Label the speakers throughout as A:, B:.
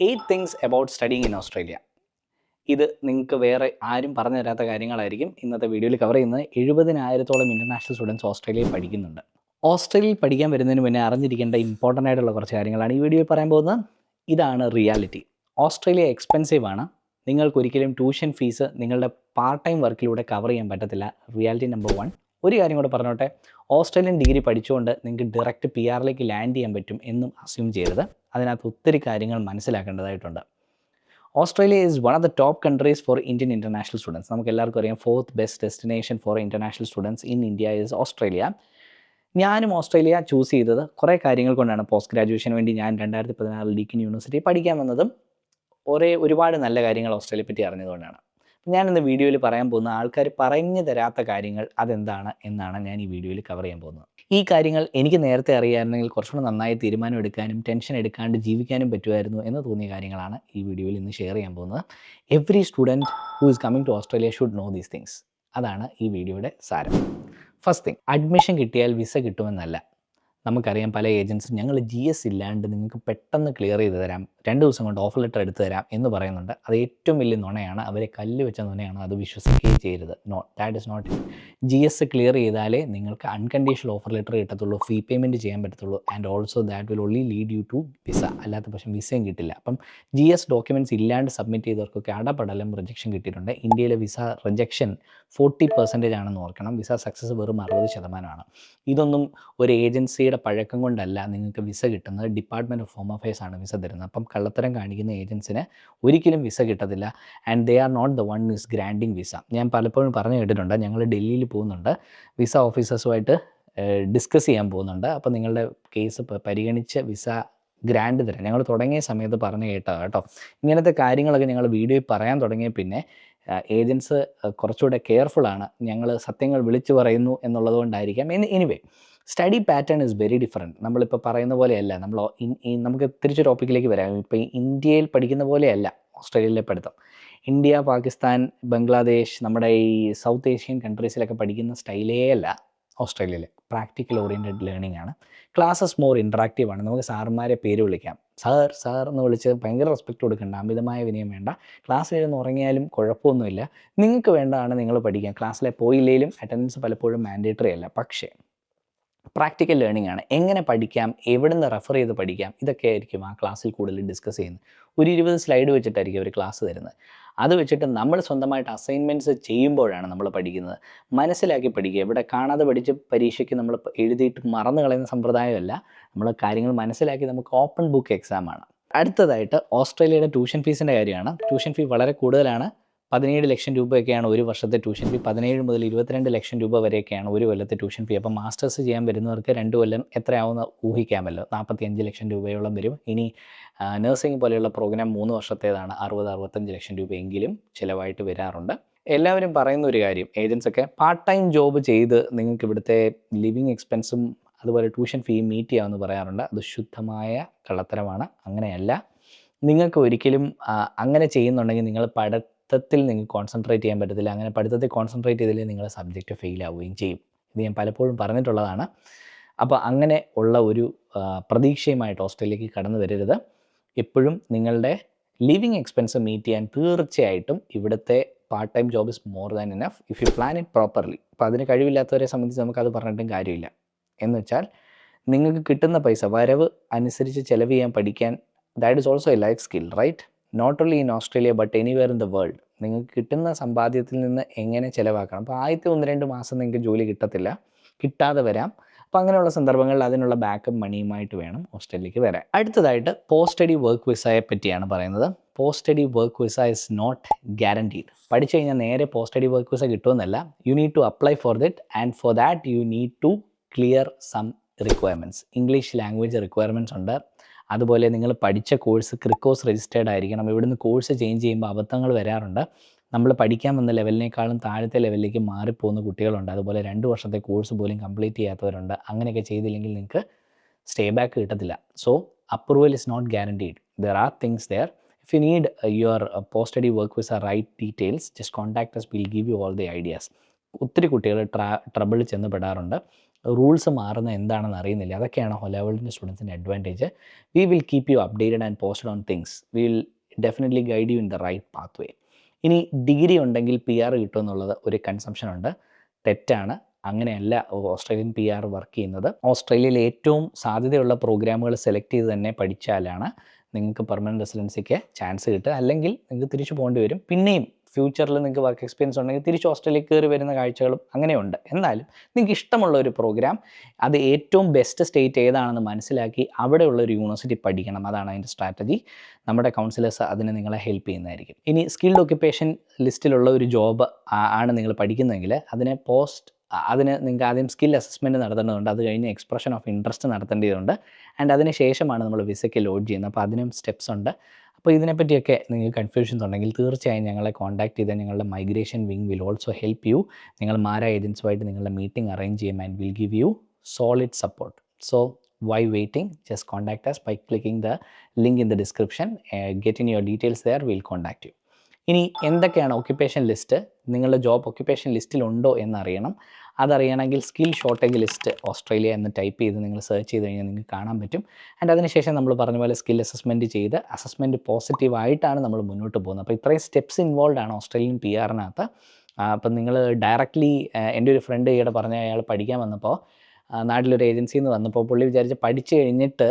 A: 8 things about studying in Australia. ഇത് നിങ്ങൾക്ക് വേറെ ആരും പറഞ്ഞു തരാത്ത കാര്യങ്ങളായിരിക്കും ഇന്നത്തെ വീഡിയോയിൽ കവർ ചെയ്യുന്നത്. 70,000-ഓളം ഇൻ്റർനാഷണൽ സ്റ്റുഡൻസ് ഓസ്ട്രേലിയയിൽ പഠിക്കുന്നുണ്ട്. ഓസ്ട്രേലിയയിൽ പഠിക്കാൻ വരുന്നതിന് മുന്നേ അറിഞ്ഞിരിക്കേണ്ട ഇമ്പോർട്ടൻ്റ് ആയിട്ടുള്ള കുറച്ച് കാര്യങ്ങളാണ് ഈ വീഡിയോയിൽ പറയാൻ പോകുന്നത്. ഇതാണ് റിയാലിറ്റി. ഓസ്ട്രേലിയ എക്സ്പെൻസീവ് ആണ്. നിങ്ങൾക്കൊരിക്കലും ട്യൂഷൻ ഫീസ് നിങ്ങളുടെ പാർട്ട് ടൈം വർക്കിലൂടെ കവർ ചെയ്യാൻ പറ്റത്തില്ല. Reality number 1. ഒരു കാര്യം കൂടെ പറഞ്ഞോട്ടെ, ഓസ്ട്രേലിയൻ ഡിഗ്രി പഠിച്ചുകൊണ്ട് നിങ്ങൾക്ക് ഡയറക്റ്റ് PR-ലേക്ക് ലാൻഡ് ചെയ്യാൻ പറ്റും എന്നും അസ്യൂം ചെയ്യരുത്. അതിനകത്ത് ഒത്തിരി കാര്യങ്ങൾ മനസ്സിലാക്കേണ്ടതായിട്ടുണ്ട്. Australia is one of the top countries for Indian international students. നമുക്ക് എല്ലാവർക്കും അറിയാം, 4th best destination for international students in India is Australia. ഞാനും ഓസ്ട്രേലിയ ചൂസ് ചെയ്തത് കുറേ കാര്യങ്ങൾ കൊണ്ടാണ്. പോസ്റ്റ് ഗ്രാജുവേഷന് വേണ്ടി ഞാൻ 2016 ഡീക്കൻ യൂണിവേഴ്സിറ്റി പഠിക്കാൻ വന്നതും ഒരുപാട് നല്ല കാര്യങ്ങൾ ഓസ്ട്രേലിയയെ പറ്റി അറിഞ്ഞതുകൊണ്ടാണ്. ഞാനിന്ന് വീഡിയോയിൽ പറയാൻ പോകുന്ന ആൾക്കാർ പറഞ്ഞു തരാത്ത കാര്യങ്ങൾ അതെന്താണ് എന്നാണ് ഞാൻ ഈ വീഡിയോയിൽ കവർ ചെയ്യാൻ പോകുന്നത്. ഈ കാര്യങ്ങൾ എനിക്ക് നേരത്തെ അറിയാമായിരുന്നെങ്കിൽ കുറച്ചുകൂടെ നന്നായി തീരുമാനം എടുക്കാനും ടെൻഷൻ എടുക്കാണ്ട് ജീവിക്കാനും പറ്റുമായിരുന്നു എന്ന് തോന്നിയ കാര്യങ്ങളാണ് ഈ വീഡിയോയിൽ ഇന്ന് ഷെയർ ചെയ്യാൻ പോകുന്നത്. Every student who is coming to Australia should know these things. അതാണ് ഈ വീഡിയോയുടെ സാരം. ഫസ്റ്റ് തിങ്, അഡ്മിഷൻ കിട്ടിയാൽ വിസ കിട്ടുമെന്നല്ല. നമുക്കറിയാം, പല ഏജൻസും ഞങ്ങൾ GS ഇല്ലാണ്ട് നിങ്ങൾക്ക് പെട്ടെന്ന് ക്ലിയർ ചെയ്ത് തരാം, 2 ദിവസം കൊണ്ട് ഓഫർ ലെറ്റർ എടുത്തു തരാം എന്ന് പറയുന്നുണ്ട്. അത് ഏറ്റവും വലിയ നുണയാണ്. അവരെ കല്ല് വെച്ച നുണയാണ്. അത് വിശ്വസിക്കുകയും ചെയ്യരുത്. That is not. GS clear ചെയ്താലേ നിങ്ങൾക്ക് അൺകണ്ടീഷണൽ ഓഫർ ലെറ്റർ കിട്ടത്തുള്ളൂ, ഫീ പേയ്മെൻറ്റ് ചെയ്യാൻ പറ്റത്തുള്ളൂ. And also that will only lead you to visa. അല്ലാത്ത പക്ഷം വിസയും കിട്ടില്ല. അപ്പം GS ഡോക്യുമെൻറ്റ്സ് ഇല്ലാണ്ട് സബ്മിറ്റ് ചെയ്തവർക്കൊക്കെ അടപടലം റിജക്ഷൻ കിട്ടിയിട്ടുണ്ട്. ഇന്ത്യയിലെ വിസ റിജക്ഷൻ 40% ആണെന്ന് ഓർക്കണം. വിസ സക്സസ് വെറും 60%. ഇതൊന്നും ഒരു ഏജൻസിയുടെ പഴക്കം കൊണ്ടല്ല നിങ്ങൾക്ക് വിസ കിട്ടുന്നത്. ഡിപ്പാർട്ട്മെൻറ്റ് ഓഫ് ഹോം അഫയേഴ്സ് ആണ് വിസ തരുന്നത്. അപ്പം കള്ളത്തരം കാണിക്കുന്ന ഏജൻസിന് ഒരിക്കലും വിസ കിട്ടത്തില്ല. And they are not the one is granting visa. ഞാൻ പലപ്പോഴും പറഞ്ഞു കേട്ടിട്ടുണ്ട്, ഞങ്ങൾ ഡൽഹിയിൽ പോകുന്നുണ്ട്, വിസ ഓഫീസേഴ്സുമായിട്ട് ഡിസ്കസ് ചെയ്യാൻ പോകുന്നുണ്ട്. അപ്പോൾ നിങ്ങളുടെ കേസ് പരിഗണിച്ച് വിസ ഗ്രാൻഡ് തരാം. ഞങ്ങൾ തുടങ്ങിയ സമയത്ത് പറഞ്ഞു കേട്ടോ. ഇങ്ങനത്തെ കാര്യങ്ങളൊക്കെ ഞങ്ങൾ വീഡിയോയിൽ പറയാൻ തുടങ്ങിയ പിന്നെ ഏജൻസ് കുറച്ചുകൂടെ കെയർഫുള്ളാണ്. ഞങ്ങൾ സത്യങ്ങൾ വിളിച്ചു പറയുന്നു എന്നുള്ളത് കൊണ്ടായിരിക്കാം. Anyway, study pattern is very different. നമ്മളിപ്പോൾ പറയുന്ന പോലെയല്ല. നമുക്ക് തിരിച്ച് ടോപ്പിക്കിലേക്ക് വരാം. ഇപ്പോൾ ഇന്ത്യയിൽ പഠിക്കുന്ന പോലെയല്ല ഓസ്ട്രേലിയയിലെ പഠിത്തം. ഇന്ത്യ, പാകിസ്ഥാൻ, ബംഗ്ലാദേശ്, നമ്മുടെ ഈ സൗത്ത് ഏഷ്യൻ കൺട്രീസിലൊക്കെ പഠിക്കുന്ന സ്റ്റൈലേ അല്ല ഓസ്ട്രേലിയയിൽ. പ്രാക്ടിക്കൽ ഓറിയൻറ്റഡ് ലേണിംഗ് ആണ്. ക്ലാസ്സസ് മോർ ഇൻട്രാക്റ്റീവ് ആണ്. നമുക്ക് സാറുമാരെ പേര് വിളിക്കാം. സാർ എന്ന് വിളിച്ച് ഭയങ്കര റെസ്പെക്റ്റ് കൊടുക്കേണ്ട, അമിതമായ വിനയം വേണ്ട. ക്ലാസ്സിലിരുന്ന് ഉറങ്ങിയാലും കുഴപ്പമൊന്നുമില്ല. നിങ്ങൾക്ക് വേണ്ടതാണ് നിങ്ങൾ പഠിക്കാം. ക്ലാസ്സിലെ പോയില്ലെങ്കിലും അറ്റൻഡൻസ് പലപ്പോഴും മാൻഡേറ്ററി അല്ല. പക്ഷേ പ്രാക്ടിക്കൽ ലേണിംഗ് ആണ്. എങ്ങനെ പഠിക്കാം, എവിടെ നിന്ന് റെഫർ ചെയ്ത് പഠിക്കാം, ഇതൊക്കെ ആയിരിക്കും ആ ക്ലാസ്സിൽ കൂടുതൽ ഡിസ്കസ് ചെയ്യുന്നത്. ഒരു 20 സ്ലൈഡ് വെച്ചിട്ടായിരിക്കും അവർ ക്ലാസ് തരുന്നത്. അത് വെച്ചിട്ട് നമ്മൾ സ്വന്തമായിട്ട് അസൈൻമെൻറ്റ്സ് ചെയ്യുമ്പോഴാണ് നമ്മൾ പഠിക്കുന്നത്. മനസ്സിലാക്കി പഠിക്കുക. ഇവിടെ കാണാതെ പഠിച്ച് പരീക്ഷയ്ക്ക് നമ്മൾ എഴുതിയിട്ട് മറന്നു കളയുന്ന സമ്പ്രദായമല്ല. നമ്മൾ കാര്യങ്ങൾ മനസ്സിലാക്കി നമുക്ക് ഓപ്പൺ ബുക്ക് എക്സാമാണ്. അടുത്തതായിട്ട് ഓസ്ട്രേലിയയുടെ ട്യൂഷൻ ഫീസിൻ്റെ കാര്യമാണ്. ട്യൂഷൻ ഫീ വളരെ കൂടുതലാണ്. 17 ലക്ഷം രൂപയൊക്കെയാണ് ഒരു വർഷത്തെ ട്യൂഷൻ ഫീ. 17 മുതൽ 22 ലക്ഷം രൂപ വരെയൊക്കെയാണ് ഒരു കൊല്ലത്തെ ട്യൂഷൻ ഫീ. അപ്പം മാസ്റ്റേഴ്സ് ചെയ്യാൻ വരുന്നവർക്ക് 2 കൊല്ലം എത്രയാവുമെന്ന് ഊഹിക്കാമല്ലോ. 45 ലക്ഷം രൂപയോളം വരും. ഇനി നഴ്സിംഗ് പോലെയുള്ള പ്രോഗ്രാം 3 വർഷത്തേതാണ്. 60-65 ലക്ഷം രൂപയെങ്കിലും ചിലവായിട്ട് വരാറുണ്ട്. എല്ലാവരും പറയുന്ന ഒരു കാര്യം, ഏജൻസൊക്കെ പാർട്ട് ടൈം ജോബ് ചെയ്ത് നിങ്ങൾക്ക് ഇവിടുത്തെ ലിവിങ് എക്സ്പെൻസും അതുപോലെ ട്യൂഷൻ ഫീ മീറ്റ് ചെയ്യാമെന്ന് പറയാറുണ്ട്. അത് ശുദ്ധമായ കള്ളത്തരമാണ്. അങ്ങനെയല്ല. നിങ്ങൾക്ക് ഒരിക്കലും അങ്ങനെ ചെയ്യുന്നുണ്ടെങ്കിൽ നിങ്ങൾ പഠിത്തത്തിൽ നിങ്ങൾക്ക് കോൺസെൻട്രേറ്റ് ചെയ്യാൻ പറ്റത്തില്ല. അങ്ങനെ പഠിത്തത്തിൽ കോൺസെൻട്രേറ്റ് ചെയ്തില്ലെങ്കിൽ നിങ്ങളുടെ സബ്ജക്റ്റ് ഫെയിൽ ആവുകയും ചെയ്യും. ഇത് ഞാൻ പലപ്പോഴും പറഞ്ഞിട്ടുള്ളതാണ്. അപ്പോൾ അങ്ങനെ ഉള്ള ഒരു പ്രതീക്ഷയുമായിട്ട് ഓസ്ട്രേലിയക്ക് കടന്നു വരരുത്. എപ്പോഴും നിങ്ങളുടെ ലിവിങ് എക്സ്പെൻസ് മീറ്റ് ചെയ്യാൻ തീർച്ചയായിട്ടും ഇവിടുത്തെ part time job is more than enough if you plan it properly. അപ്പോൾ അതിന് കഴിവില്ലാത്തവരെ സംബന്ധിച്ച് നമുക്കത് പറഞ്ഞിട്ടും കാര്യമില്ല. എന്ന് വെച്ചാൽ നിങ്ങൾക്ക് കിട്ടുന്ന പൈസ വരവ് അനുസരിച്ച് ചിലവ് ചെയ്യാൻ പഠിക്കാൻ, that is also a life skill, right? Not only in Australia but anywhere in the world. നിങ്ങൾക്ക് കിട്ടുന്ന സമ്പാദ്യത്തിൽ നിന്ന് എങ്ങനെ ചിലവാക്കണം. അപ്പോൾ ആദ്യത്തെ 1-2 മാസം നിങ്ങൾക്ക് ജോലി കിട്ടത്തില്ല, കിട്ടാതെ വരാം. അപ്പോൾ അങ്ങനെയുള്ള സന്ദർഭങ്ങളിൽ അതിനുള്ള ബാക്കപ്പ് മണിയുമായിട്ട് വേണം ഓസ്ട്രേലിയക്ക് വരാൻ. അടുത്തതായിട്ട് പോസ്റ്റ് സ്റ്റഡി വർക്ക് വിസയെ പറ്റിയാണ് പറയുന്നത്. Post study work visa is not guaranteed. പഠിച്ചു കഴിഞ്ഞാൽ നേരെ പോസ്റ്റ് സ്റ്റഡി വർക്ക് വിസ കിട്ടുമെന്നല്ല. You need to apply for it and for that you need to clear some requirements. English language requirements ഉണ്ട്. അതുപോലെ നിങ്ങൾ പഠിച്ച കോഴ്സ് ക്രിക്കോസ് രജിസ്റ്റേർഡ് ആയിരിക്കണം. ഇവിടുന്ന് കോഴ്സ് ചേഞ്ച് ചെയ്യുമ്പോൾ അബദ്ധങ്ങൾ വരാറുണ്ട്. നമ്മൾ പഠിക്കാൻ വന്ന ലെവലിനേക്കാളും താഴത്തെ ലെവലിലേക്ക് മാറിപ്പോകുന്ന കുട്ടികളുണ്ട്. അതുപോലെ 2 വർഷത്തെ കോഴ്സ് പോലും കംപ്ലീറ്റ് ചെയ്യാത്തവരുണ്ട്. അങ്ങനെയൊക്കെ ചെയ്തില്ലെങ്കിൽ നിങ്ങൾക്ക് സ്റ്റേ ബാക്ക് കിട്ടത്തില്ല. So approval is not guaranteed. There are things there. If you need your post study work visa right details, just contact us, will give you all the ideas. ഒത്തിരി കുട്ടികൾ trouble ചെന്ന് പെടാറുണ്ട്. Rules മാറുന്ന എന്താണെന്ന് അറിയുന്നില്ല. അതൊക്കെയാണ് Hola വേൾഡിൻ്റെ സ്റ്റുഡൻസിൻ്റെ advantage. We will keep you updated and posted on things. We will definitely guide you in the right path way. ഇനി ഡിഗ്രി ഉണ്ടെങ്കിൽ PR കിട്ടുമെന്നുള്ളത് ഒരു കൺസംഷൻ ഉണ്ട്. തെറ്റാണ്. അങ്ങനെയല്ല ഓസ്ട്രേലിയൻ PR വർക്ക് ചെയ്യുന്നത്. ഓസ്ട്രേലിയയിൽ ഏറ്റവും സാധ്യതയുള്ള പ്രോഗ്രാമുകൾ സെലക്ട് ചെയ്ത് തന്നെ പഠിച്ചാലാണ് നിങ്ങൾക്ക് പെർമനൻറ്റ് റെസിഡൻസിക്ക് ചാൻസ് കിട്ടുക. അല്ലെങ്കിൽ നിങ്ങൾക്ക് തിരിച്ചു പോകേണ്ടി വരും. പിന്നെയും ഫ്യൂച്ചറിൽ നിങ്ങൾക്ക് വർക്ക് എക്സ്പീരിയൻസ് ഉണ്ടെങ്കിൽ തിരിച്ച് ഓസ്ട്രേലിയയിൽ കയറി വരുന്ന കാഴ്ചകളും അങ്ങനെയുണ്ട്. എന്നാലും നിങ്ങൾക്ക് ഇഷ്ടമുള്ള ഒരു പ്രോഗ്രാം, അത് ഏറ്റവും ബെസ്റ്റ് സ്റ്റേറ്റ് ഏതാണെന്ന് മനസ്സിലാക്കി അവിടെയുള്ള ഒരു യൂണിവേഴ്സിറ്റി പഠിക്കണം. അതാണ് അതിൻ്റെ സ്ട്രാറ്റജി. നമ്മുടെ കൗൺസിലേഴ്സ് അതിന് നിങ്ങളെ ഹെൽപ്പ് ചെയ്യുന്നതായിരിക്കും. ഇനി സ്കിൽഡ് ഓക്യുപ്പേഷൻ ലിസ്റ്റിലുള്ള ഒരു ജോബ് ആണ് നിങ്ങൾ പഠിക്കുന്നതെങ്കിൽ അതിന് നിങ്ങൾക്ക് ആദ്യം സ്കിൽ അസസ്മെൻറ്റ് നടത്തേണ്ടതുണ്ട്. അത് കഴിഞ്ഞ് എക്സ്പ്രഷൻ ഓഫ് ഇൻട്രസ്റ്റ് നടത്തേണ്ടതുണ്ട്. ആൻഡ് അതിന് ശേഷമാണ് നമ്മൾ വിസയ്ക്ക് ലോഡ് ചെയ്യുന്നത്. അപ്പോൾ അതിനും സ്റ്റെപ്സ് ഉണ്ട്. അപ്പോൾ ഇതിനെപ്പറ്റിയൊക്കെ നിങ്ങൾക്ക് കൺഫ്യൂഷൻസ് ഉണ്ടെങ്കിൽ തീർച്ചയായും ഞങ്ങളെ കോൺടാക്ട് ചെയ്താൽ ഞങ്ങളുടെ migration wing will also help you. നിങ്ങൾ മാര ഏജൻസുമായിട്ട് നിങ്ങളുടെ മീറ്റിംഗ് അറേഞ്ച് ചെയ്യും and will give U solid support. So why waiting? Just contact us by clicking the link in the description. Get in your details there. We'll contact you. ഇനി എന്തൊക്കെയാണ് occupation list, നിങ്ങളുടെ job occupation ലിസ്റ്റിലുണ്ടോ എന്നറിയണം. അതറിയണമെങ്കിൽ skill shortage list Australia എന്ന് type ചെയ്ത് നിങ്ങൾ search ചെയ്ത് കഴിഞ്ഞാൽ നിങ്ങൾക്ക് കാണാൻ പറ്റും. ആൻഡ് അതിനുശേഷം നമ്മൾ പറഞ്ഞ പോലെ സ്കിൽ അസസ്മെൻറ്റ് ചെയ്ത് അസസ്മെൻറ്റ് പോസിറ്റീവായിട്ടാണ് നമ്മൾ മുന്നോട്ട് പോകുന്നത്. അപ്പോൾ ഇത്രയും സ്റ്റെപ്സ് ഇൻവോൾവ് ആണ് ഓസ്ട്രേലിയൻ PR-നകത്ത്. അപ്പം നിങ്ങൾ ഡയറക്റ്റ്ലി എൻ്റെ ഒരു ഫ്രണ്ട് ഈയിടെ പറഞ്ഞ അയാൾ പഠിക്കാൻ വന്നപ്പോൾ നാട്ടിലൊരു ഏജൻസിയിൽ നിന്ന് വന്നപ്പോൾ പുള്ളി വിചാരിച്ച് പഠിച്ച് കഴിഞ്ഞിട്ട്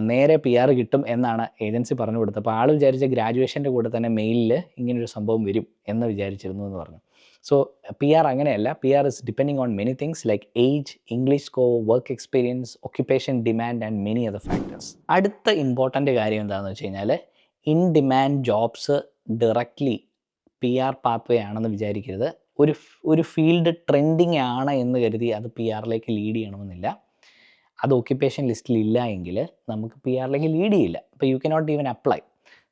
A: നേരെ PR കിട്ടും എന്നാണ് ഏജൻസി പറഞ്ഞു കൊടുത്തത്. അപ്പോൾ ആൾ വിചാരിച്ച ഗ്രാജുവേഷൻ്റെ കൂടെ തന്നെ മെയിലിൽ ഇങ്ങനൊരു സംഭവം വരും എന്ന് വിചാരിച്ചിരുന്നു എന്ന് പറഞ്ഞു. സോ PR അങ്ങനെയല്ല. PR is depending on many things like age, English score, work experience, occupation demand and many other factors. അടുത്ത ഇമ്പോർട്ടൻ്റ് കാര്യം എന്താണെന്ന് വെച്ച് കഴിഞ്ഞാൽ, in demand jobs directly PR pathway ആണെന്ന് വിചാരിക്കരുത്. ഒരു ഫീൽഡ് ട്രെൻഡിങ് ആണ് എന്ന് കരുതി അത് PR-ലേക്ക് ലീഡ് ചെയ്യണമെന്നില്ല. അത് ഓക്യുപ്പേഷൻ ലിസ്റ്റിൽ ഇല്ല എങ്കിൽ നമുക്ക് PR-ലേക്ക് ലീഡ് ചെയ്യില്ല. അപ്പോൾ you cannot even apply.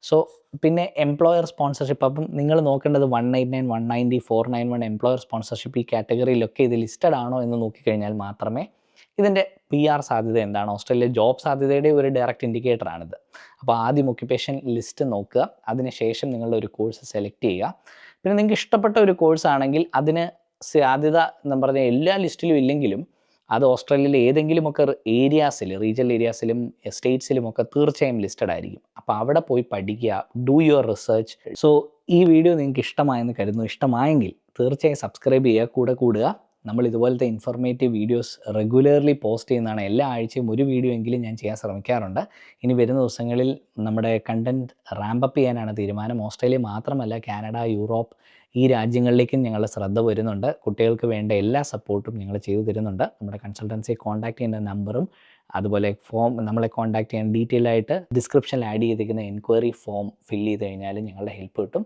A: So പിന്നെ എംപ്ലോയർ സ്പോൺസർഷിപ്പ്, അപ്പം നിങ്ങൾ നോക്കേണ്ടത് 189, 190, 491 എംപ്ലോയർ സ്പോൺസർഷിപ്പ് ഈ കാറ്റഗറിയിലൊക്കെ ഇത് ലിസ്റ്റഡ് ആണോ എന്ന് നോക്കിക്കഴിഞ്ഞാൽ മാത്രമേ ഇതിൻ്റെ PR സാധ്യത എന്താണ്, ഓസ്ട്രേലിയ ജോബ് സാധ്യതയുടെ ഒരു ഡയറക്റ്റ് ഇൻഡിക്കേറ്ററാണിത്. അപ്പോൾ ആദ്യം ഒക്യുപ്പേഷൻ ലിസ്റ്റ് നോക്കുക, അതിനുശേഷം നിങ്ങളുടെ ഒരു കോഴ്സ് സെലക്ട് ചെയ്യുക. പിന്നെ നിങ്ങൾക്ക് ഇഷ്ടപ്പെട്ട ഒരു കോഴ്സ് ആണെങ്കിൽ അതിന് സാധ്യത എന്ന് പറഞ്ഞാൽ എല്ലാ ലിസ്റ്റിലും ഇല്ലെങ്കിലും അത് ഓസ്ട്രേലിയയിലെ ഏതെങ്കിലുമൊക്കെ ഏരിയാസിൽ, റീജിയണൽ ഏരിയാസിലും സ്റ്റേറ്റ്സിലും ഒക്കെ തീർച്ചയായും ലിസ്റ്റഡ് ആയിരിക്കും. അപ്പോൾ അവിടെ പോയി പഠിക്കുക, ഡു യുവർ റിസർച്ച്. സോ ഈ വീഡിയോ നിങ്ങൾക്ക് ഇഷ്ടമായെന്ന് കരുതുന്നു. ഇഷ്ടമായെങ്കിൽ തീർച്ചയായും സബ്സ്ക്രൈബ് ചെയ്യുക, കൂടെ കൂടുക. നമ്മൾ ഇതുപോലത്തെ ഇൻഫോർമേറ്റീവ് വീഡിയോസ് റെഗുലർലി പോസ്റ്റ് ചെയ്യുന്നതാണ്. എല്ലാ ആഴ്ചയും ഒരു വീഡിയോ എങ്കിലും ഞാൻ ചെയ്യാൻ ശ്രമിക്കാറുണ്ട്. ഇനി വരുന്ന ദിവസങ്ങളിൽ നമ്മുടെ കണ്ടൻറ്റ് റാമ്പപ്പ് ചെയ്യാനാണ് തീരുമാനം. ഓസ്ട്രേലിയ മാത്രമല്ല, കാനഡ, യൂറോപ്പ് ഈ രാജ്യങ്ങളിലേക്കും ഞങ്ങളുടെ ശ്രദ്ധ വരുന്നുണ്ട്. കുട്ടികൾക്ക് വേണ്ട എല്ലാ സപ്പോർട്ടും ഞങ്ങൾ ചെയ്തു തരുന്നുണ്ട്. നമ്മുടെ കൺസൾട്ടൻസിയെ കോൺടാക്ട് ചെയ്യുന്ന നമ്പറും അതുപോലെ നമ്മളെ കോൺടാക്ട് ചെയ്യാൻ ഡീറ്റെയിൽ ആയിട്ട് ഡിസ്ക്രിപ്ഷനിൽ ആഡ് ചെയ്തിരിക്കുന്ന എൻക്വയറി ഫോം ഫില്ല് ചെയ്ത് കഴിഞ്ഞാൽ ഞങ്ങളുടെ ഹെൽപ്പ് കിട്ടും.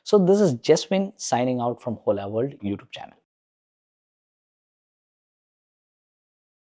A: So this is Jasmin signing out from Hola World YouTube channel.